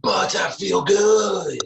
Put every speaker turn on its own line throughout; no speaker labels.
But I feel good.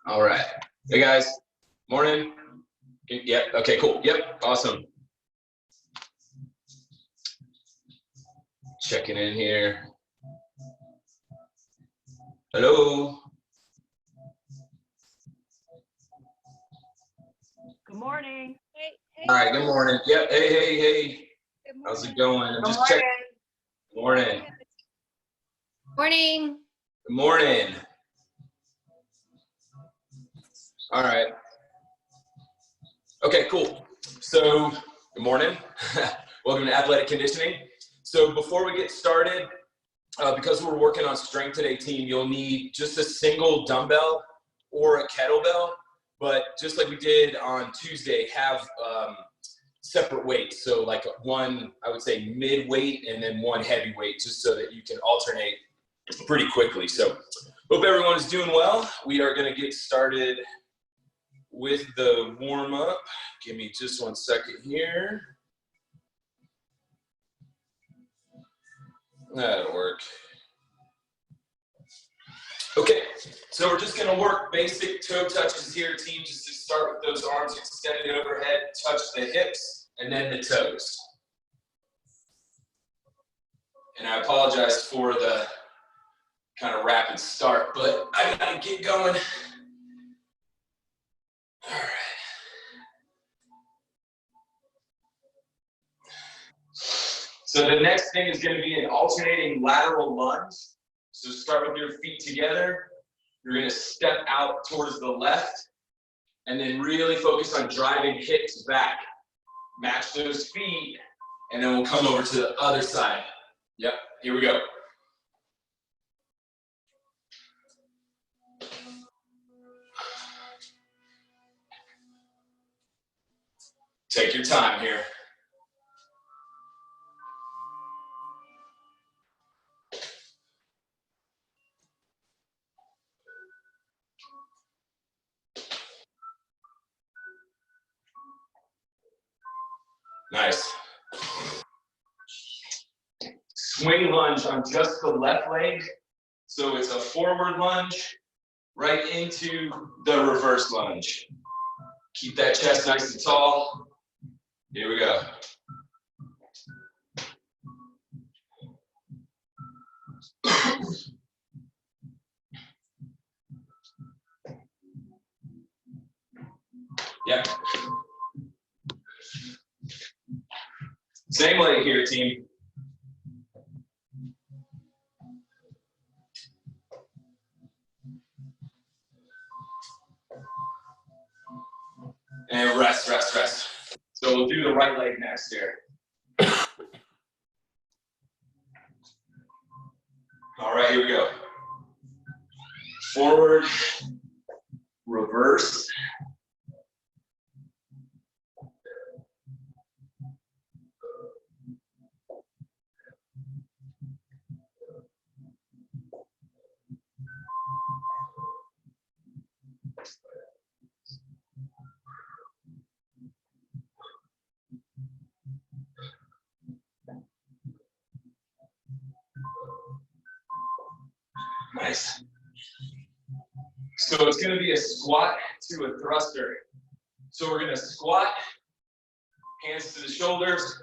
All right. Hey guys, morning. Yep, okay, cool. Yep, awesome. Checking in here. Hello.
Good morning.
Hey,
All right, good morning. Yep, hey.
Good morning.
How's it going? I'm
Good
just
morning.
checking. Good morning.
Morning.
Good morning. All right. Okay, cool. So, good morning. Welcome to Athletic Conditioning. So before we get started, because we're working on strength today, team, you'll need just a single dumbbell or a kettlebell. But just like we did on Tuesday, have separate weights. So like one, I would say mid weight and then one heavy weight, just so that you can alternate pretty quickly. So hope everyone is doing well. We are going to get started with the warm up. Give me just 1 second here. That'll work. Okay, so we're just gonna work basic toe touches here, team, just to start with those arms extended overhead, touch the hips, and then the toes. And I apologize for the kind of rapid start, but I gotta get going. So the next thing is going to be an alternating lateral lunge. So start with your feet together. You're going to step out towards the left and then really focus on driving hips back. Match those feet, and then we'll come over to the other side. Yep, here we go. Take your time here. Nice. Swing lunge on just the left leg. So it's a forward lunge right into the reverse lunge. Keep that chest nice and tall. Here we go. Yep. Same leg here, team. And rest, rest, rest. So we'll do the right leg next here. All right, here we go. Forward, reverse. Nice. So it's going to be a squat to a thruster. So we're going to squat, hands to the shoulders,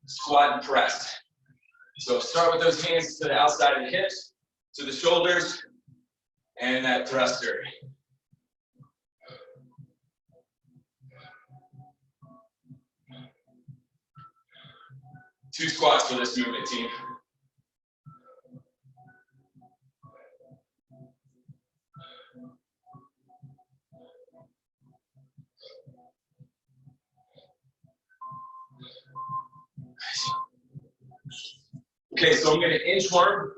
squat and press. So start with those hands to the outside of the hips, to the shoulders, and that thruster. Two squats for this movement, team. Okay, so I'm going to inchworm.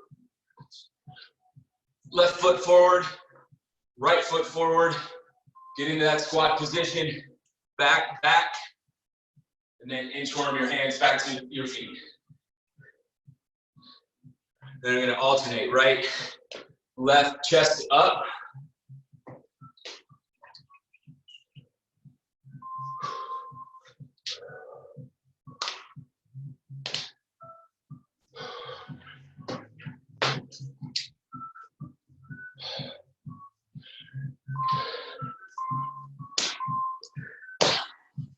Left foot forward, right foot forward. Get into that squat position. Back, back. And then inchworm your hands back to your feet. Then I'm going to alternate right, left, chest up.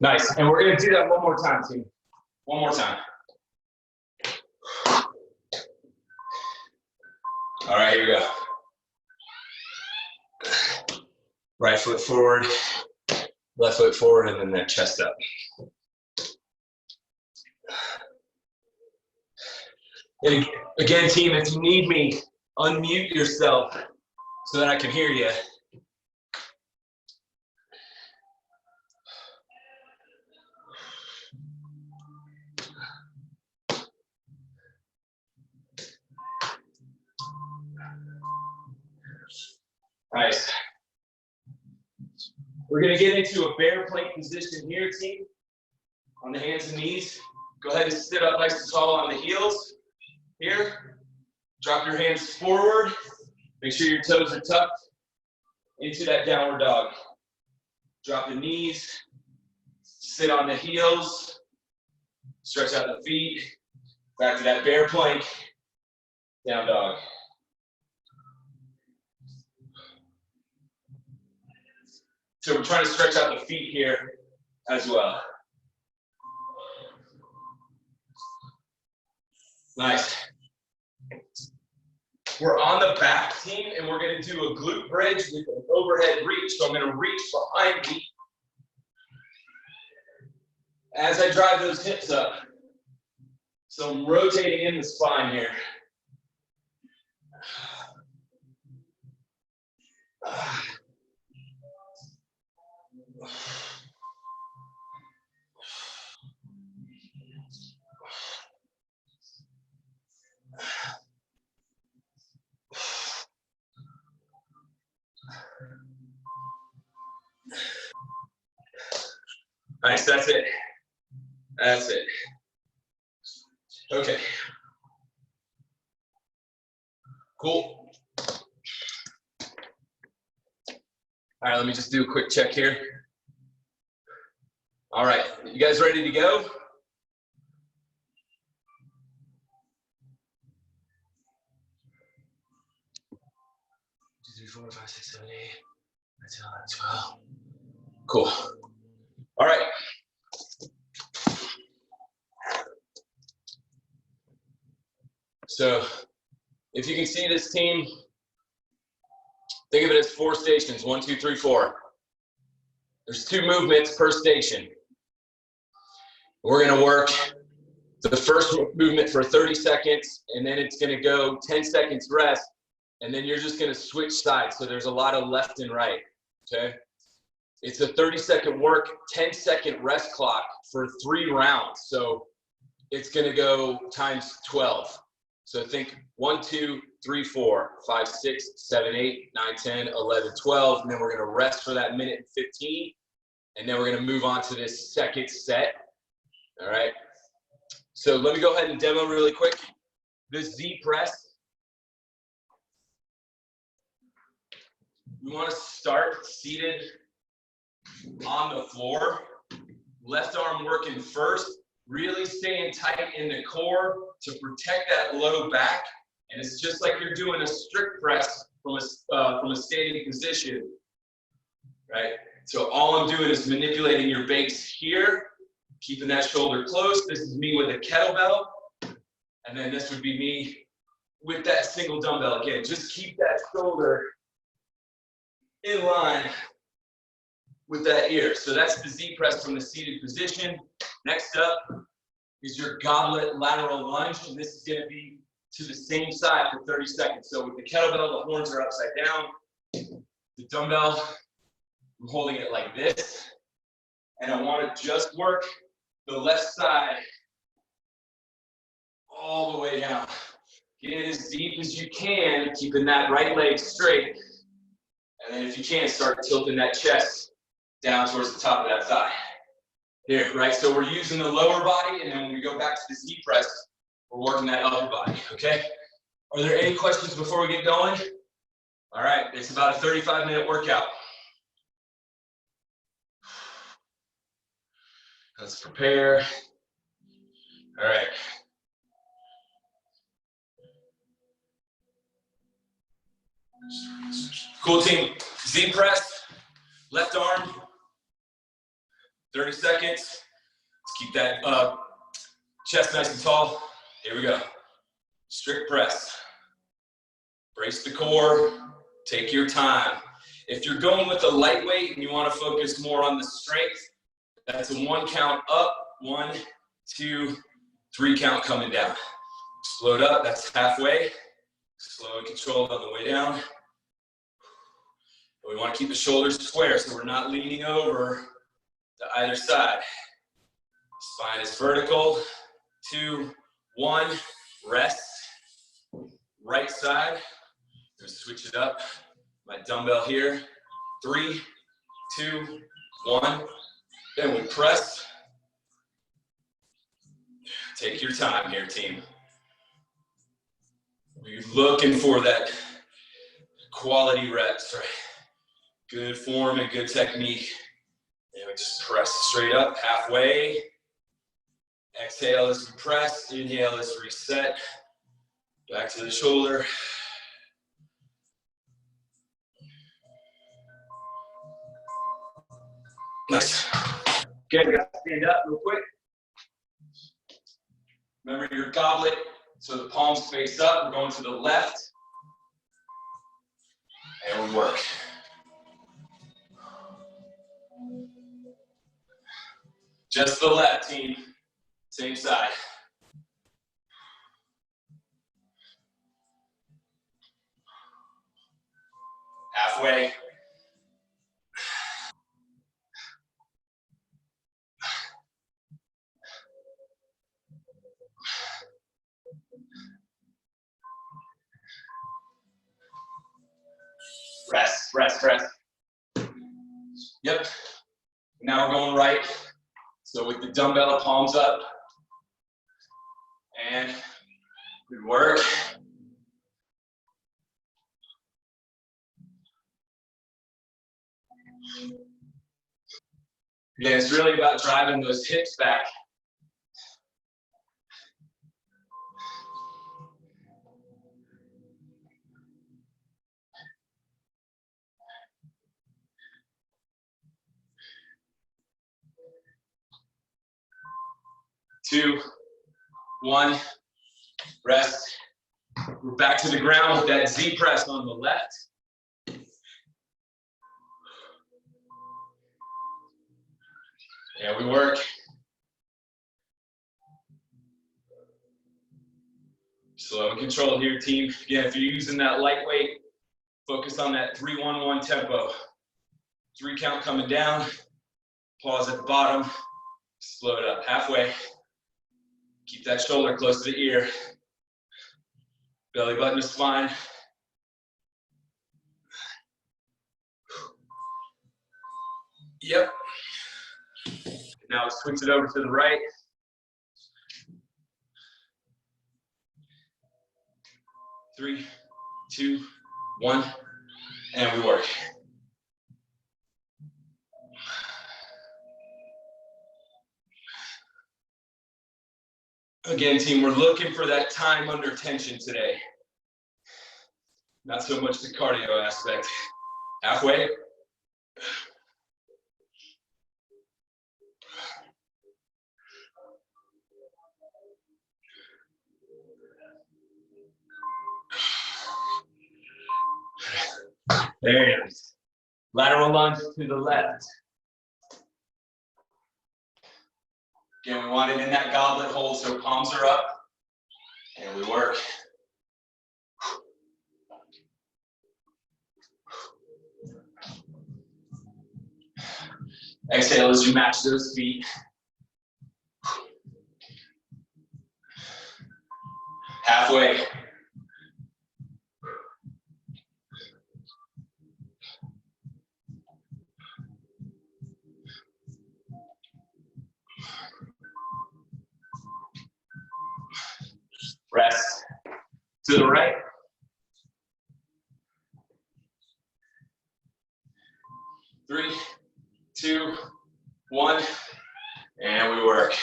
Nice, and we're going to do that one more time, team. One more time. All right, here we go. Right foot forward, left foot forward, and then that chest up. And again, team, if you need me, unmute yourself so that I can hear you. Nice. We're going to get into a bear plank position here, team. On the hands and knees. Go ahead and sit up nice and tall on the heels. Here. Drop your hands forward. Make sure your toes are tucked into that downward dog. Drop the knees. Sit on the heels. Stretch out the feet. Back to that bear plank. Down dog. So we're trying to stretch out the feet here as well. Nice. We're on the back, team, and we're going to do a glute bridge with an overhead reach. So I'm going to reach behind me as I drive those hips up. So I'm rotating in the spine here. Nice, that's it. That's it. Okay. Cool. All right, let me just do a quick check here. All right, you guys ready to go? 2, 3, 4, 5, 6, 7, 8, 9, 10, 11, 12. Cool. All right. So if you can see this team, think of it as 4 stations, 1, 2, 3, 4. There's 2 movements per station. We're gonna work the first movement for 30 seconds, and then it's gonna go 10 seconds rest, and then you're just gonna switch sides. So there's a lot of left and right, okay? It's a 30-second work, 10-second rest clock for 3 rounds. So it's gonna go times 12. So think 1, 2, 3, 4, 5, 6, 7, 8, 9, 10, 11, 12. And then we're gonna rest for that minute and 15. And then we're gonna move on to this second set. All right. So let me go ahead and demo really quick. The Z press. We wanna start seated on the floor. Left arm working first. Really staying tight in the core to protect that low back, and it's just like you're doing a strict press from a standing position, right? So all I'm doing is manipulating your base here, keeping that shoulder close. This is me with a kettlebell, and then this would be me with that single dumbbell. Again, just keep that shoulder in line with that ear. So that's the Z press from the seated position. Next up is your goblet lateral lunge, and this is gonna be to the same side for 30 seconds. So with the kettlebell, the horns are upside down. The dumbbell, I'm holding it like this. And I wanna just work the left side all the way down. Get in as deep as you can, keeping that right leg straight. And then if you can, start tilting that chest down towards the top of that thigh. Here, right? So we're using the lower body, and then when we go back to the Z press, we're working that upper body, okay? Are there any questions before we get going? All right, it's about a 35-minute workout. Let's prepare. All right. Cool, team. Z press, left arm, 30 seconds. Let's keep that chest nice and tall. Here we go. Strict press. Brace the core. Take your time. If you're going with a lightweight and you want to focus more on the strength, that's a 1 count up, 1, 2, 3 count coming down. Explode up, that's halfway. Slow and controlled on the way down. And we want to keep the shoulders square so we're not leaning over to either side. Spine is vertical. 2, 1, rest. Right side. Gonna switch it up. My dumbbell here. 3, 2, 1. Then we press. Take your time here, team. We're looking for that quality reps, right? Good form and good technique. And we just press straight up, halfway. Exhale as we press, inhale as we reset. Back to the shoulder. Nice. Okay, we got to stand up real quick. Remember your goblet, so the palms face up. We're going to the left. And we work. Just the left, team. Same side. Halfway. Rest, rest, rest. Yep. Now we're going right. So with the dumbbell palms up. And good work. Again, it's really about driving those hips back. Two, one, rest. We're back to the ground with that Z press on the left. And we work. Slow and controlled here, team. Again, if you're using that lightweight, focus on that 3-1-1 tempo. 3 count coming down, pause at the bottom, slow it up halfway. Keep that shoulder close to the ear. Belly button to spine. Yep. Now let's switch it over to the right. Three, two, one, and we work. Again, team, we're looking for that time under tension today. Not so much the cardio aspect. Halfway. There it is. Lateral lunge to the left. Again, we want it in that goblet hold, so palms are up, and we work. Exhale as you match those feet. Halfway. Rest to the right. Three, two, one, and we work.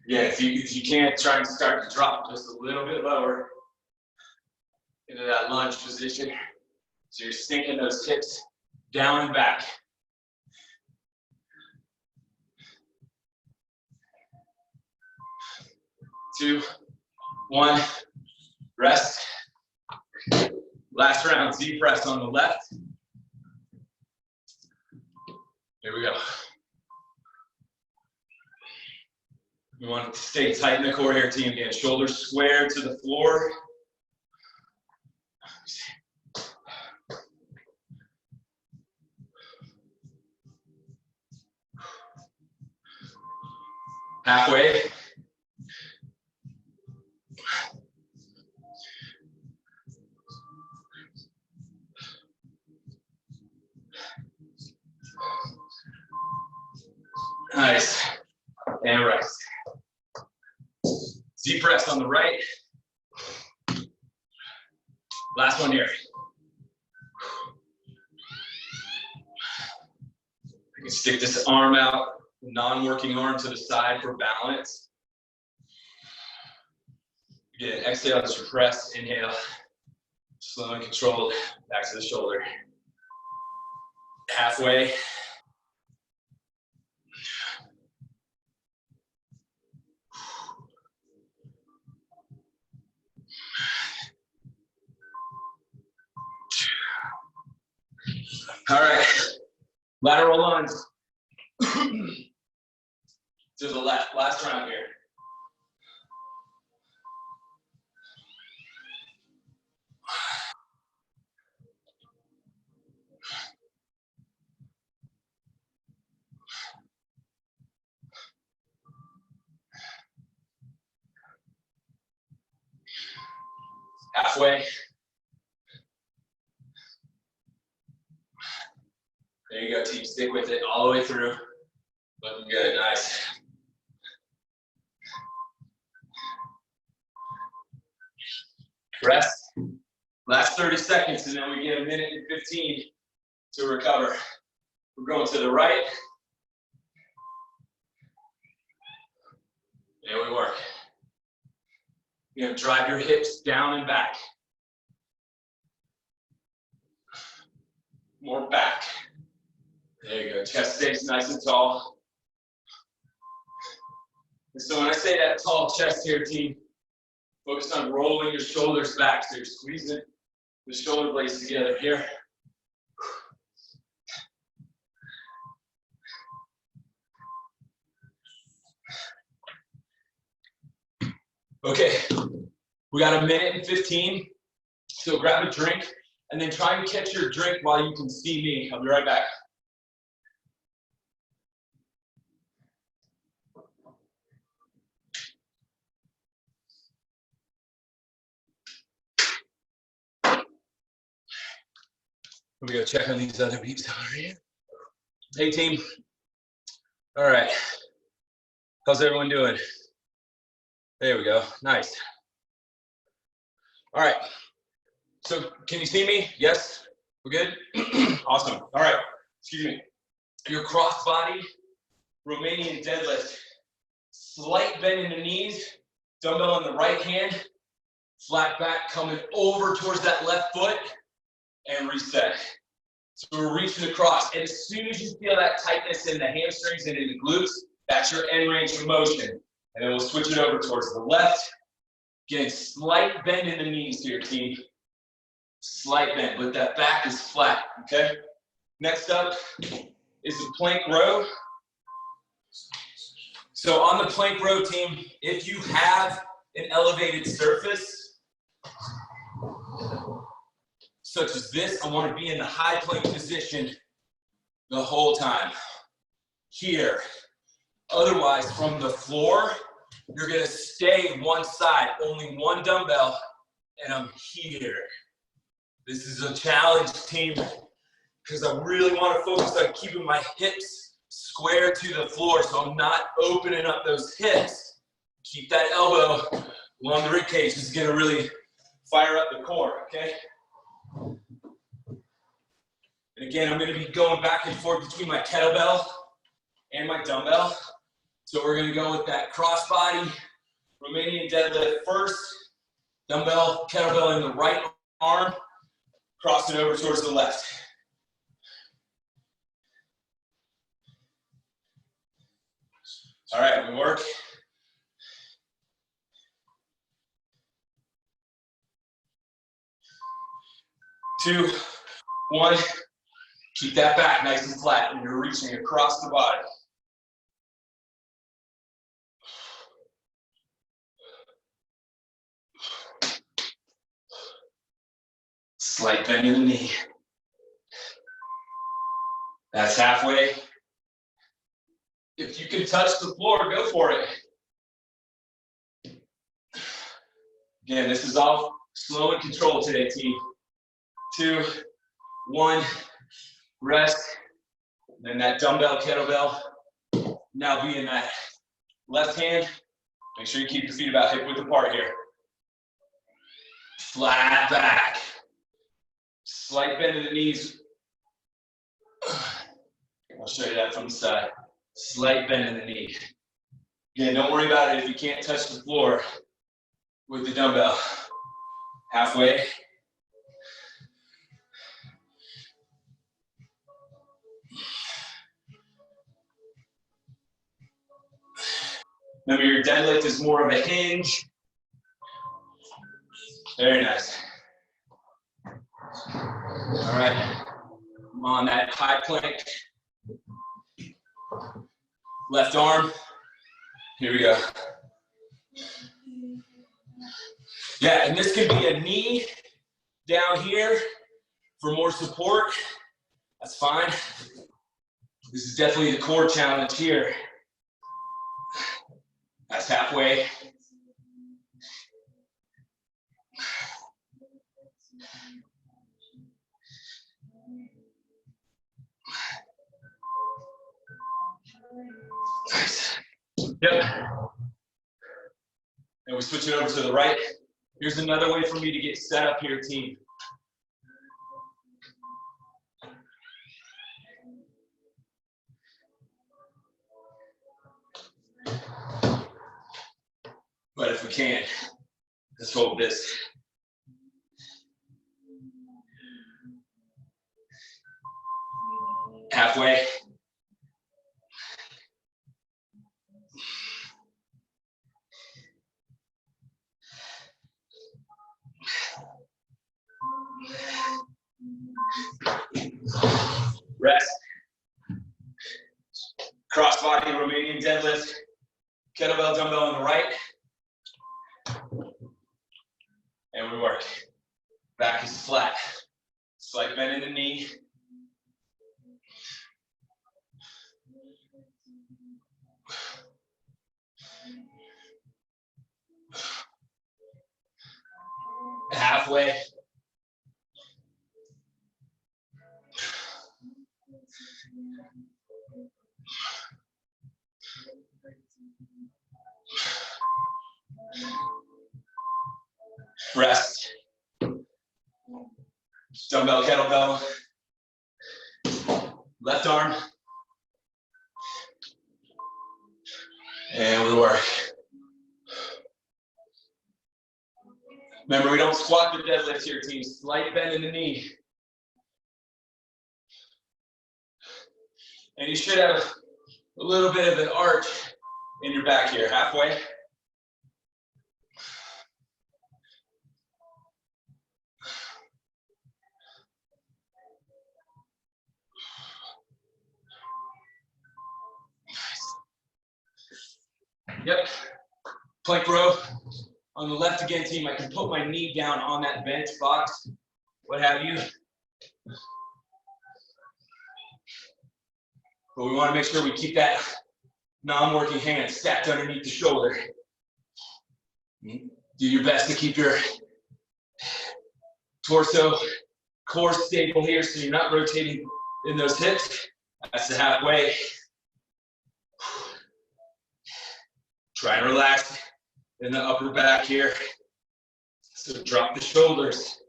Yeah, if you can't, try and start to drop just a little bit lower into that lunge position. So you're sinking those hips down and back. Two, one, rest. Last round, Z press on the left. Here we go. We want to stay tight in the core here, team. Again, shoulders square to the floor. Halfway. Nice. And rest. Z press on the right. Last one here. You can stick this arm out, non-working arm to the side for balance. Again, exhale as you press, inhale. Slow and controlled, back to the shoulder. Halfway. All right, lateral lunge to the left. Last round here. Halfway. There you go, team. Stick with it all the way through. Looking good. Nice. Rest. Last 30 seconds, and then we get a minute and 15 to recover. We're going to the right. There we work. You're going to drive your hips down and back. More back. There you go. Chest stays nice and tall. And so when I say that tall chest here, team, focus on rolling your shoulders back. So you're squeezing the shoulder blades together here. Okay, we got a minute and 15. So grab a drink and then try and catch your drink while you can see me. I'll be right back. Let me go check on these other peeps over here. Hey team. All right. How's everyone doing? There we go. Nice. All right. So can you see me? Yes? We're good? Awesome. All right. Excuse me. Your crossbody Romanian deadlift. Slight bend in the knees. Dumbbell in the right hand. Flat back coming over towards that left foot. And reset. So we're reaching across. And as soon as you feel that tightness in the hamstrings and in the glutes, that's your end range of motion. And then we'll switch it over towards the left. Again, slight bend in the knees here, team. Slight bend, but that back is flat, okay? Next up is the plank row. So on the plank row, team, if you have an elevated surface, such as this, I want to be in the high plank position the whole time. Here. Otherwise, from the floor, you're going to stay one side, only one dumbbell, and I'm here. This is a challenge, team, because I really want to focus on keeping my hips square to the floor, so I'm not opening up those hips. Keep that elbow along the rib cage. This is going to really fire up the core, okay? And again, I'm going to be going back and forth between my kettlebell and my dumbbell. So we're going to go with that crossbody Romanian deadlift first. Dumbbell, kettlebell in the right arm. Cross it over towards the left. All right, we work. Two, one. Keep that back nice and flat, and you're reaching across the body. Slight bend in the knee. That's halfway. If you can touch the floor, go for it. Again, this is all slow and controlled today, team. 2, 1, rest. Then that dumbbell, kettlebell. Now be in that left hand. Make sure you keep your feet about hip width apart here. Flat back. Slight bend in the knees. I'll show you that from the side. Slight bend in the knee. Again, don't worry about it if you can't touch the floor with the dumbbell. Halfway. Remember, your deadlift is more of a hinge. Very nice. All right. I'm on that high plank. Left arm Here we go. Yeah, and this can be a knee down here for more support. That's fine. This is definitely the core challenge here. That's halfway. Nice. Yep. And we switch it over to the right. Here's another way for me to get set up here, team. But if we can't, let's hold this. Halfway. Rest. Crossbody Romanian deadlift. Kettlebell dumbbell on the right. And we work. Back is flat. Slight bend in the knee. Halfway. Rest. Dumbbell, kettlebell. Left arm. And we work. Remember, we don't squat the deadlift here, team. Slight bend in the knee. And you should have a little bit of an arch in your back here. Halfway. Yep. Plank row. On the left again, team, I can put my knee down on that bench box, what have you. But we want to make sure we keep that non-working hand stacked underneath the shoulder. Do your best to keep your torso, core stable here so you're not rotating in those hips. That's the halfway. Try and relax in the upper back here. So drop the shoulders.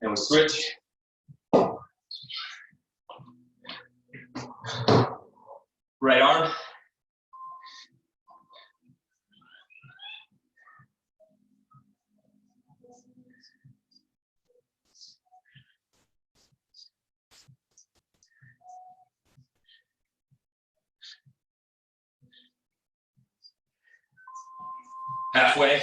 And we switch. Right arm. Halfway.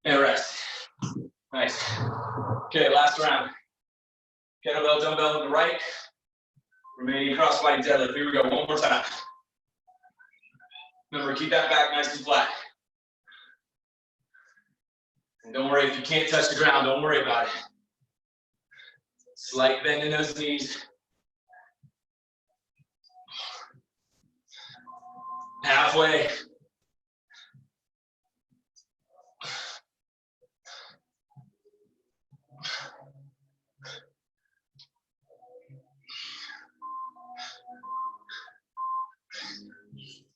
And rest. Nice. Okay, last round. Kettlebell, dumbbell on the right. Remaining crossbody deadlift. Here we go, one more time. Remember, keep that back nice and flat. And don't worry if you can't touch the ground, don't worry about it. Slight bend in those knees. Halfway.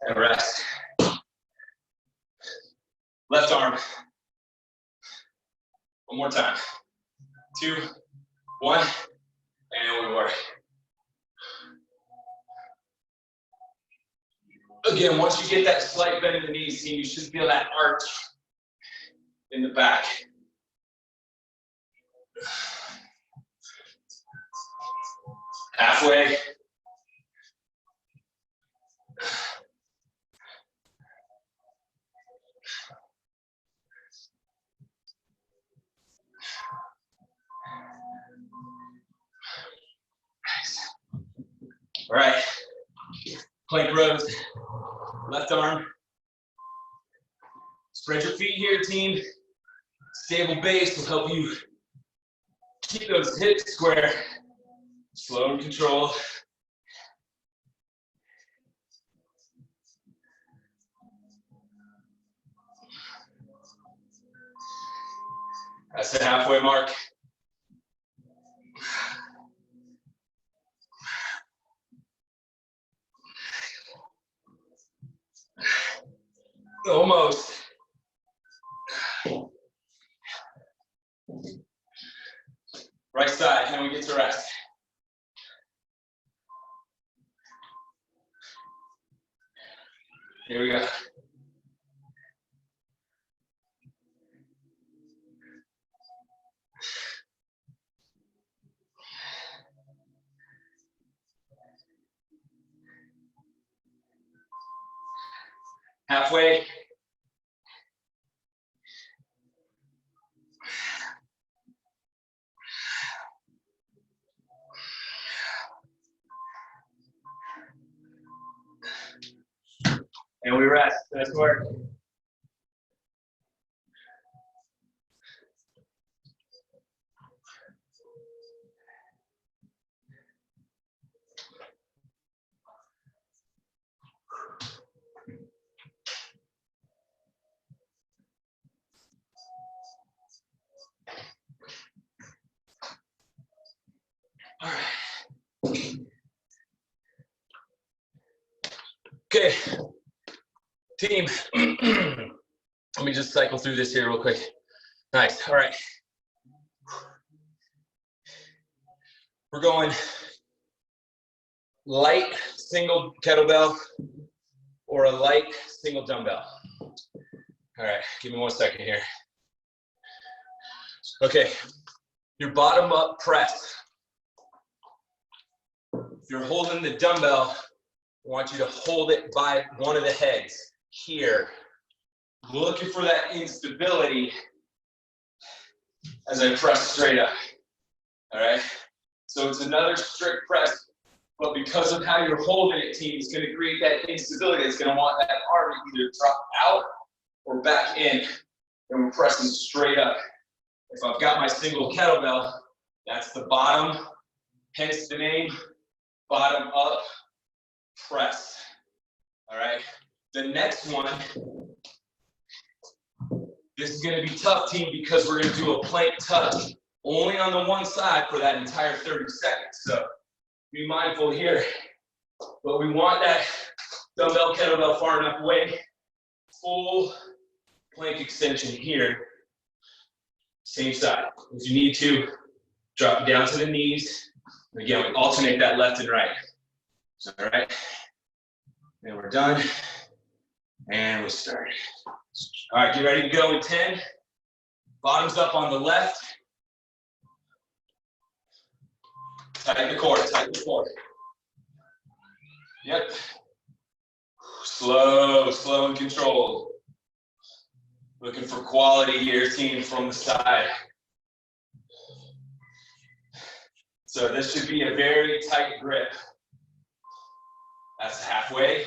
And rest. Left arm. One more time. 2, 1, and we work. Again, once you get that slight bend in the knees, you should feel that arch in the back. Halfway. All right, plank rows, left arm. Spread your feet here, team. Stable base will help you keep those hips square. Slow and control. That's the halfway mark. Almost. Right side, and we get to rest. Here we go. Halfway. And we rest. Nice work. All right. Okay, team. Let me just cycle through this here real quick. Nice. All right. We're going light single kettlebell or a light single dumbbell. All right, give me 1 second here. Okay, your bottom up press. If you're holding the dumbbell, I want you to hold it by one of the heads here. Looking for that instability as I press straight up. All right, so it's another strict press, but because of how you're holding it, team, it's going to create that instability. It's going to want that arm to either drop out or back in, and we're pressing straight up. If I've got my single kettlebell, that's the bottom, hence the name, bottom up press. All right, the next one, this is going to be tough, team, because we're going to do a plank touch only on the one side for that entire 30 seconds. So be mindful here, but we want that dumbbell kettlebell far enough away. Full plank extension here. Same side. If you need to, drop it down to the knees. Again, we alternate that left and right. All right, and we're done, and we start. All right, get ready to go in 10. Bottoms up on the left. Tighten the core, tighten the core. Yep. Slow, slow and controlled. Looking for quality here, team, from the side. So this should be a very tight grip. That's halfway.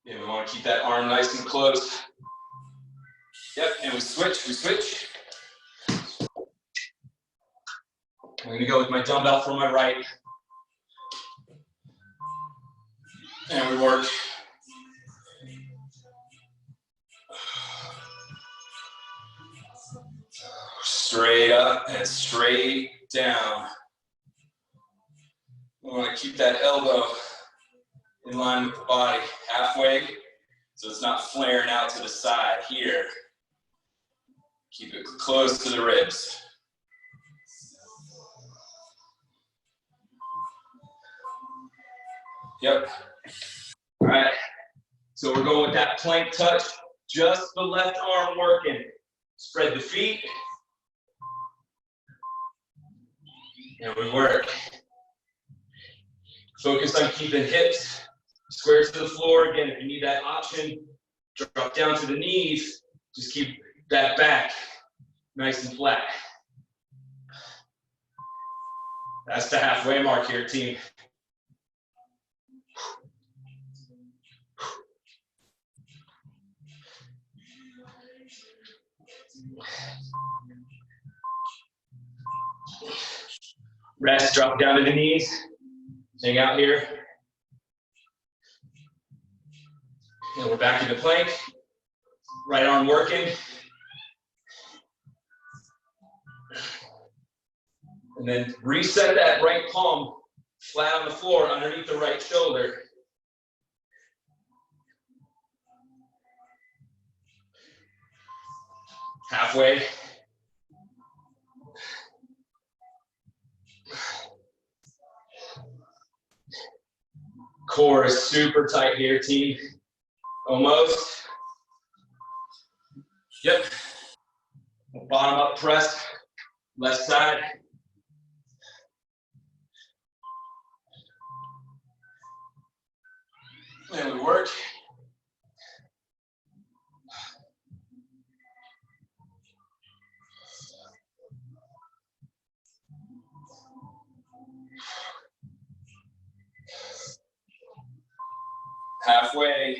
Yeah, we want to keep that arm nice and close. Yep, and we switch, we switch. I'm going to go with my dumbbell for my right. And we work. Straight up and straight down. We want to keep that elbow in line with the body, halfway, so it's not flaring out to the side here. Keep it close to the ribs. Yep. All right, so we're going with that plank touch, just the left arm working. Spread the feet. And we work. Focus on keeping hips square to the floor. Again, if you need that option, drop down to the knees. Just keep that back nice and flat. That's the halfway mark here, team. Rest, drop down to the knees. Hang out here. And we're back into plank. Right arm working. And then reset that right palm flat on the floor underneath the right shoulder. Halfway. Core is super tight here, team. Almost. Yep. Bottom up press, left side. And we work. Halfway.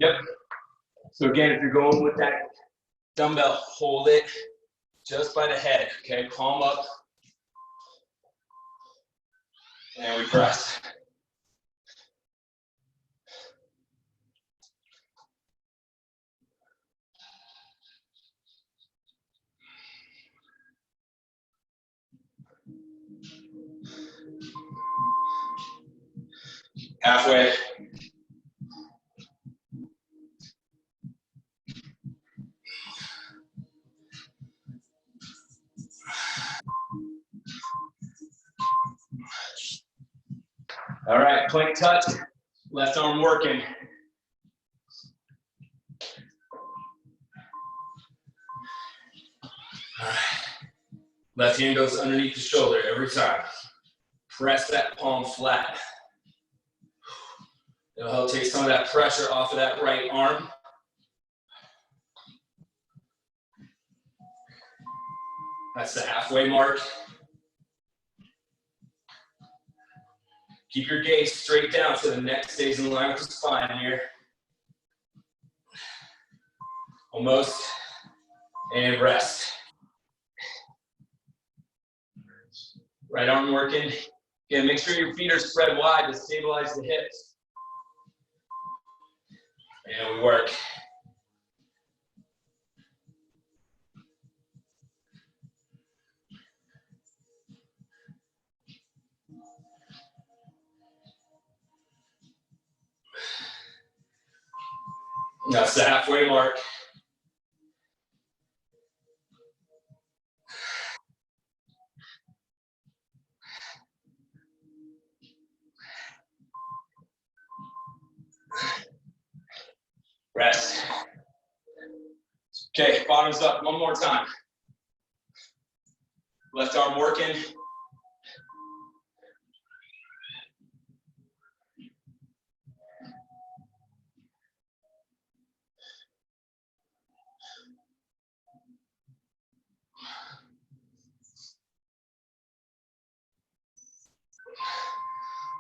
Yep. So again, if you're going with that dumbbell, hold it just by the head, okay? Palm up. And we press. Halfway. All right, plank touch, left arm working. All right. Left hand goes underneath the shoulder every time. Press that palm flat. It'll help take some of that pressure off of that right arm. That's the halfway mark. Keep your gaze straight down so the neck stays in line with the spine here. Almost. And rest. Right arm working. Again, make sure your feet are spread wide to stabilize the hips. And we work. That's the halfway mark. Rest. Okay, bottoms up one more time. Left arm working.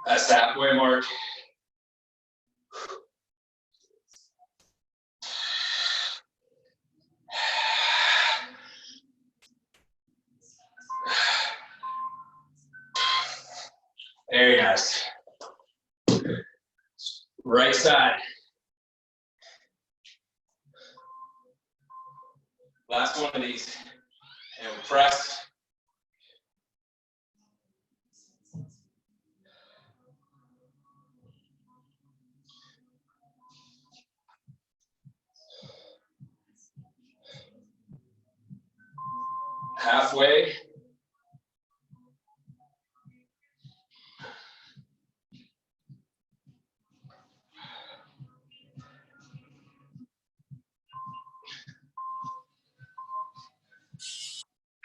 That's the halfway mark. Very nice. Right side. Last one of these. And we press. Halfway.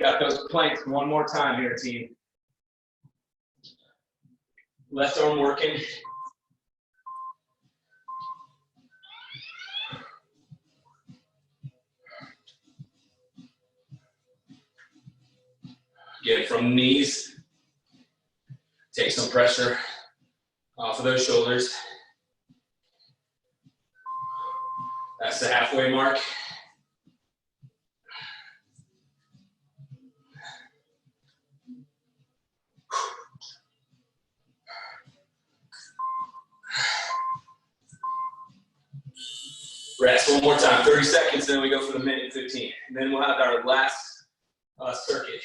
Got those planks one more time here, team. Left arm working. Get it from the knees. Take some pressure off of those shoulders. That's the halfway mark. Rest one more time, 30 seconds, then we go for the minute 15. And then we'll have our last circuit.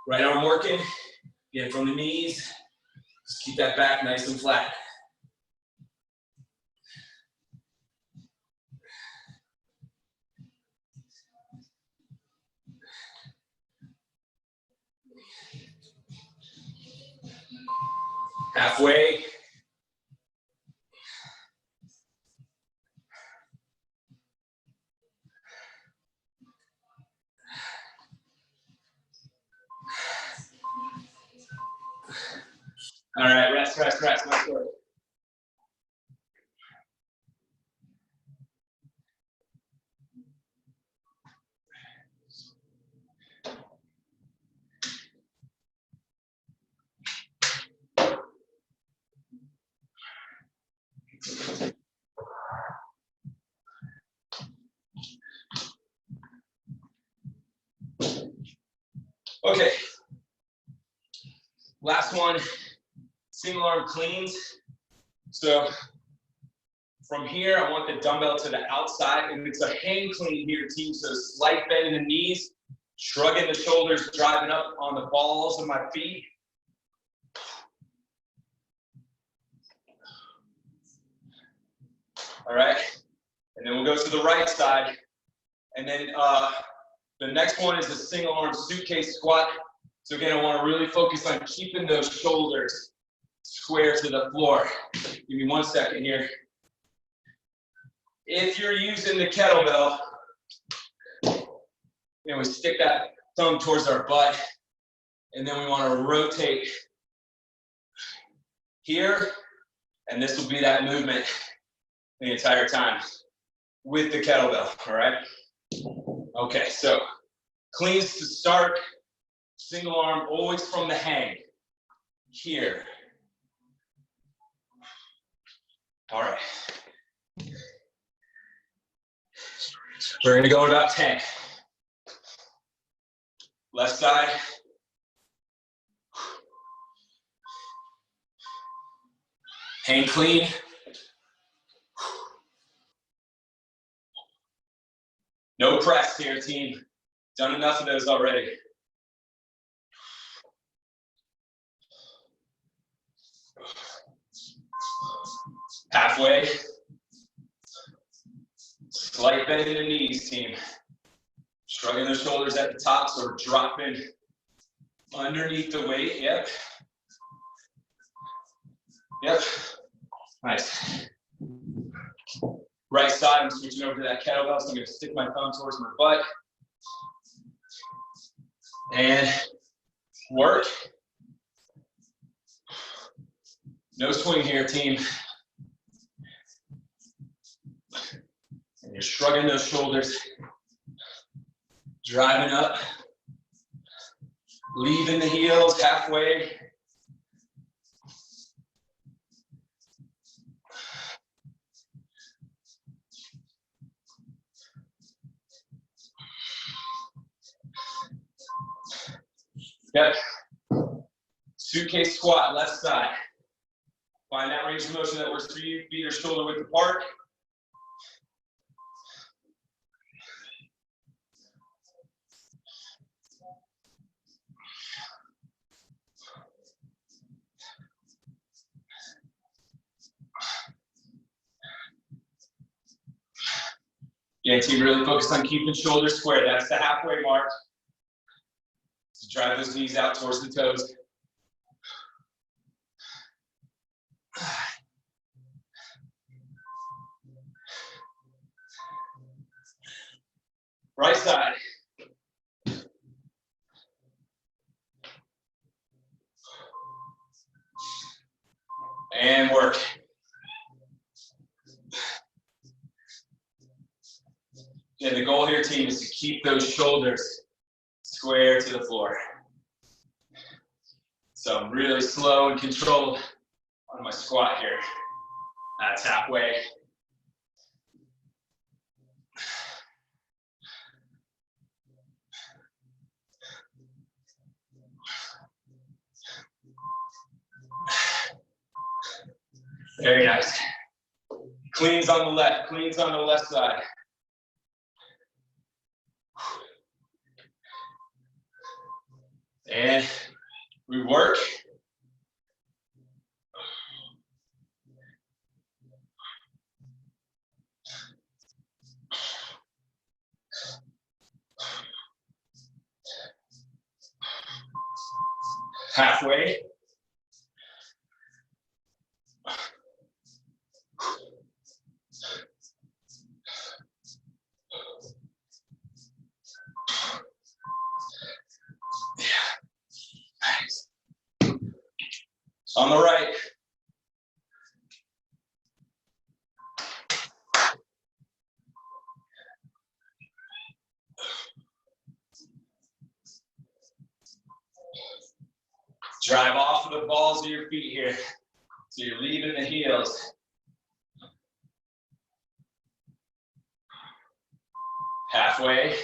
Right arm working, again from the knees. Just keep that back nice and flat. Halfway. All right, rest, rest, rest, nice work. Okay, last one, single arm cleans. So from here, I want the dumbbell to the outside, and it's a hang clean here, team. So slight bend in the knees, shrugging the shoulders, driving up on the balls of my feet. All right, and then we'll go to the right side. And then the next one is a single arm suitcase squat. So again, I want to really focus on keeping those shoulders square to the floor. Give me 1 second here. If you're using the kettlebell, we stick that thumb towards our butt, and then we want to rotate here, and this will be that movement the entire time with the kettlebell, all right? Okay, so cleans to start, single arm, always from the hang, here. All right. We're gonna go in about 10. Left side. Hang clean. No press here, team. Done enough of those already. Halfway. Slight bend in the knees, team. Shrugging the shoulders at the top, so we're dropping underneath the weight. Yep. Yep. Nice. Right side, I'm switching over to that kettlebell, so I'm going to stick my thumb towards my butt. And work. No swing here, team. And you're shrugging those shoulders, driving up, leaving the heels halfway. Yep. Suitcase squat, left side. Find that range of motion that works for you. Feet are shoulder width apart. Yeah, team, really focus on keeping shoulders square. That's the halfway mark. So drive those knees out towards the toes. Right side. And the goal here, team, is to keep those shoulders square to the floor. So I'm really slow and controlled on my squat here. That's halfway. Very nice. Cleans on the left, cleans on the left side. And we work. Halfway. Nice. On the right. Drive off of the balls of your feet here. So you're leaving the heels. Halfway.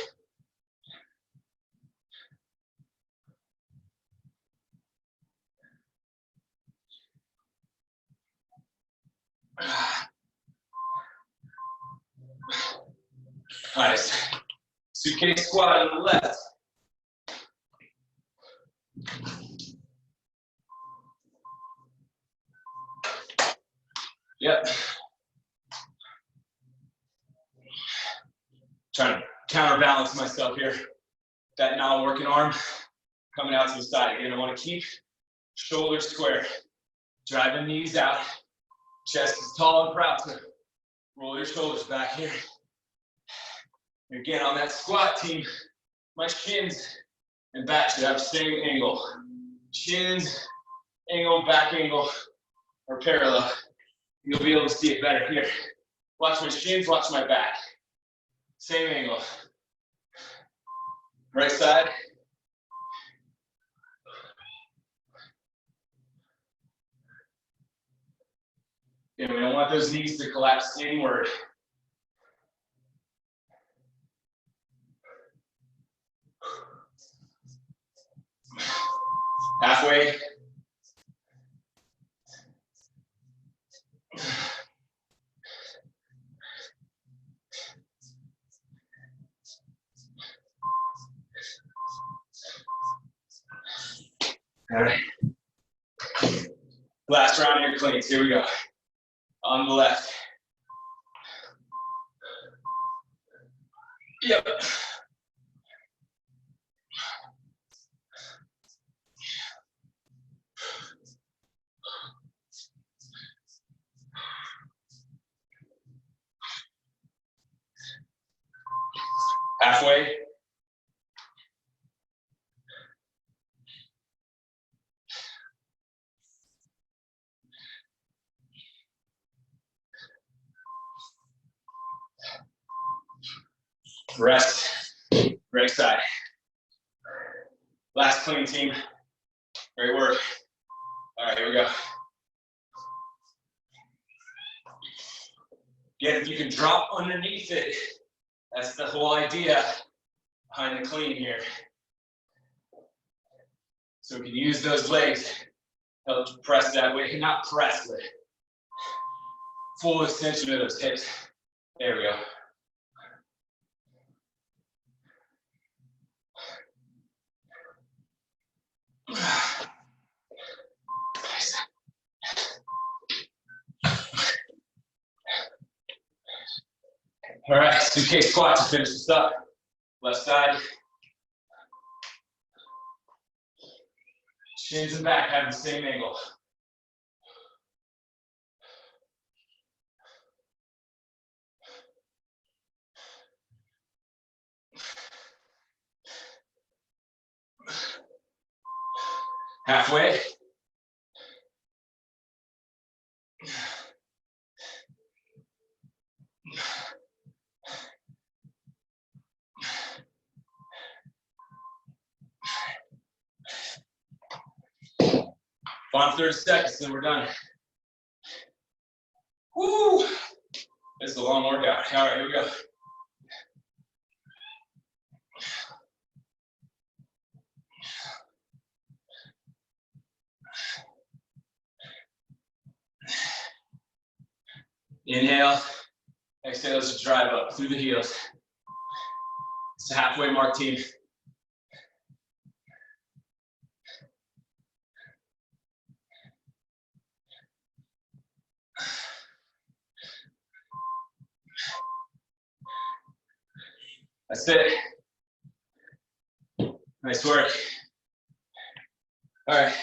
Nice. Suitcase squat on the left. Yep. Trying to counterbalance myself here. That now working arm coming out to the side. Again, I want to keep shoulders square. Drive the knees out. Chest is tall and proud. So roll your shoulders back here. Again, on that squat, team, my shins and back should have the same angle. Shins, angle, back angle are parallel. You'll be able to see it better here. Watch my shins, watch my back. Same angle. Right side. And we don't want those knees to collapse inward. Halfway. All right. Last round of your cleans. Here we go. On the left. Yep. Halfway. Rest. Right side. Last clean, team. Great work. All right, here we go. Again, if you can drop underneath it, that's the whole idea behind the clean here. So we can use those legs, help to press that way, not press, but full extension of those hips. There we go. All right, suitcase squat to finish this up. Left side. Shins and back have the same angle. Halfway. Final 30 seconds, then we're done. Woo! This is a long workout. All right, here we go. Inhale, exhale as you drive up through the heels. It's the halfway mark, team. That's it. Nice work. All right,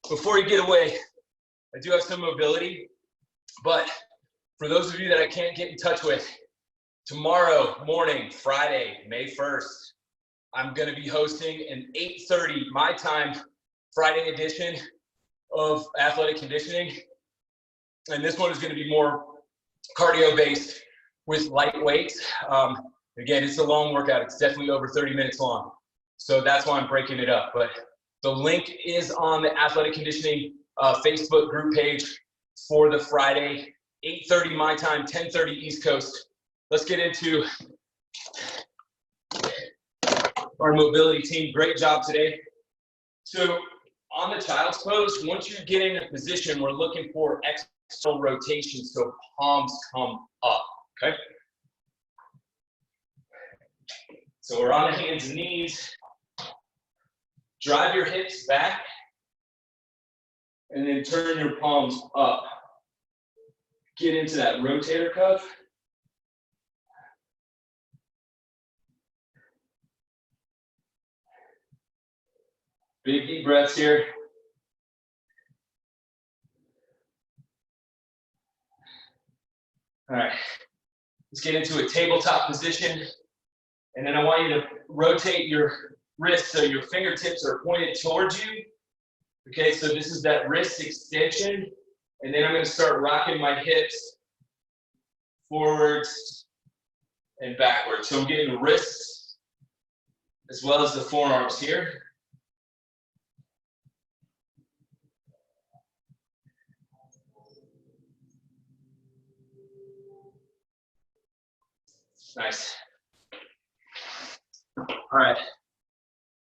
before you get away, I do have some mobility, but for those of you that I can't get in touch with, tomorrow morning, Friday, May 1st, I'm gonna be hosting an 8:30 my time Friday edition of Athletic Conditioning. And this one is gonna be more cardio based with light weights. Again, it's a long workout. It's definitely over 30 minutes long. So that's why I'm breaking it up. But the link is on the Athletic Conditioning Facebook group page for the Friday, 8:30 my time, 10:30 East Coast. Let's get into our mobility team. Great job today. So on the child's pose, once you get in a position, we're looking for external rotation, so palms come up, okay? So we're on the hands and knees. Drive your hips back, and then turn your palms up. Get into that rotator cuff. Big deep breaths here. All right, let's get into a tabletop position. And then I want you to rotate your wrists so your fingertips are pointed towards you. Okay, so this is that wrist extension. And then I'm gonna start rocking my hips forwards and backwards. So I'm getting the wrists as well as the forearms here. Nice. All right,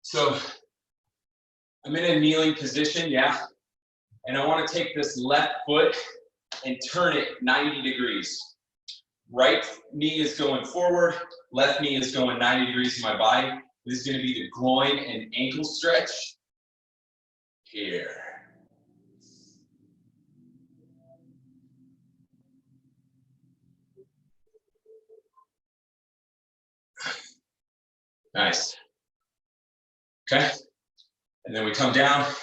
so I'm in a kneeling position, yeah? And I want to take this left foot and turn it 90 degrees. Right knee is going forward, left knee is going 90 degrees in my body. This is going to be the groin and ankle stretch here. Nice. Okay, and then we come down,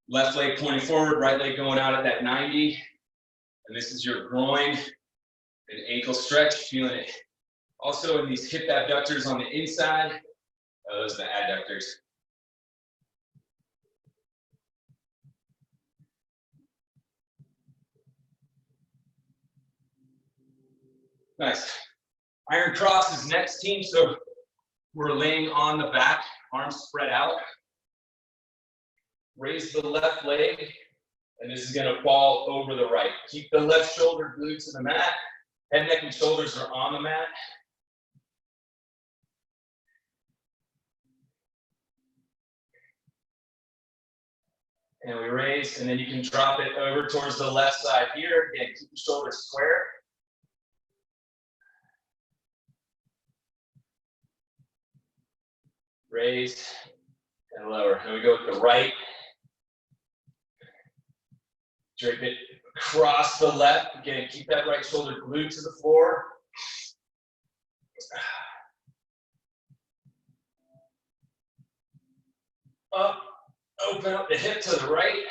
left leg pointing forward, right leg going out at that 90. And this is your groin and ankle stretch, feeling it. Also in these hip abductors on the inside, those are the adductors. Nice. Iron cross is next, team. So we're laying on the back, arms spread out. Raise the left leg, and this is gonna fall over the right. Keep the left shoulder glued to the mat. Head, neck, and shoulders are on the mat. And we raise, and then you can drop it over towards the left side here. Again, keep the shoulders square. Raise and lower. And we go with the right. Drape it across the left. Again, keep that right shoulder glued to the floor. Up, open up the hip to the right.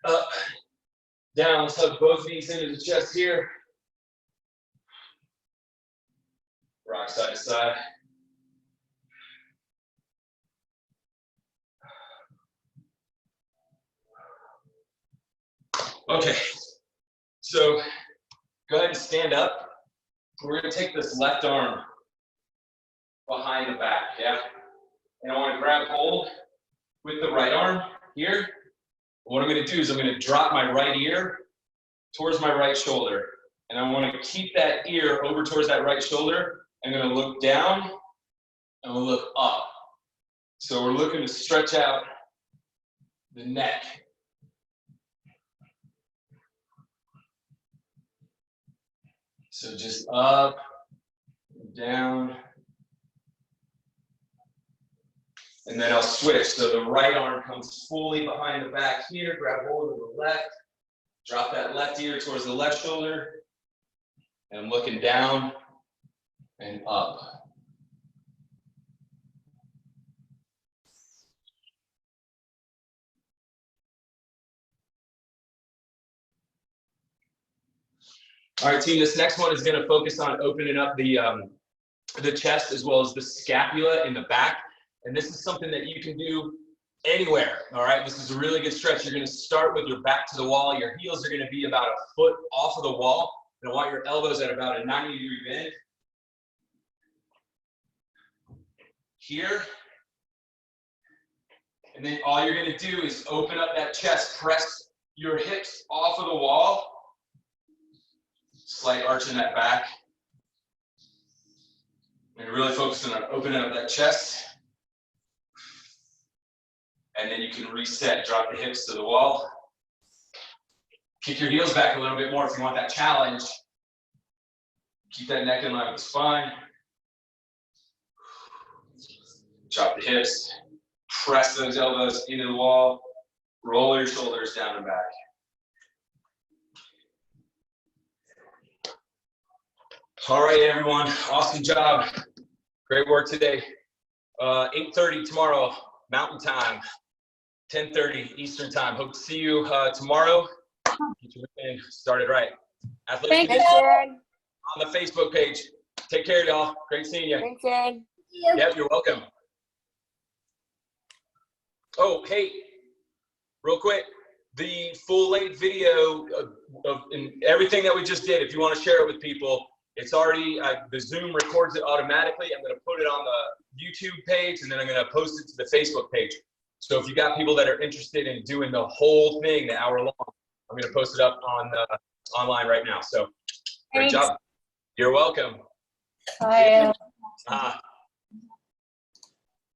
Up, down, let's hug both knees into the chest here. Rock side to side. Okay, so go ahead and stand up. We're gonna take this left arm behind the back, yeah? And I wanna grab hold with the right arm here. What I'm gonna do is I'm gonna drop my right ear towards my right shoulder. And I wanna keep that ear over towards that right shoulder. I'm gonna look down and we'll look up. So we're looking to stretch out the neck. So just up, down, and then I'll switch. So the right arm comes fully behind the back here, grab hold of the left, drop that left ear towards the left shoulder, and I'm looking down and up. All right, team, this next one is going to focus on opening up the chest as well as the scapula in the back. And this is something that you can do anywhere, all right? This is a really good stretch. You're going to start with your back to the wall. Your heels are going to be about a foot off of the wall. And I want your elbows at about a 90-degree bend. Here. And then all you're going to do is open up that chest, press your hips off of the wall. Slight arch in that back. And you're really focusing on opening up that chest. And then you can reset, drop the hips to the wall. Kick your heels back a little bit more if you want that challenge. Keep that neck in line with the spine. Drop the hips. Press those elbows into the wall. Roll your shoulders down and back. All right, everyone. Awesome job. Great work today. 8:30 tomorrow, Mountain Time. 10:30 Eastern Time. Hope to see you tomorrow. Get your weekend started right. Athletic Conditioning on the Facebook page. Take care, y'all. Great seeing you.
Thanks, Ed.
Yep, you're welcome. Oh, hey, real quick. The full-length video of everything that we just did, if you want to share it with people, it's already, the Zoom records it automatically. I'm going to put it on the YouTube page, and then I'm going to post it to the Facebook page. So if you got people that are interested in doing the whole thing, the hour long, I'm going to post it up on online right now. So great job. You're welcome.
Bye.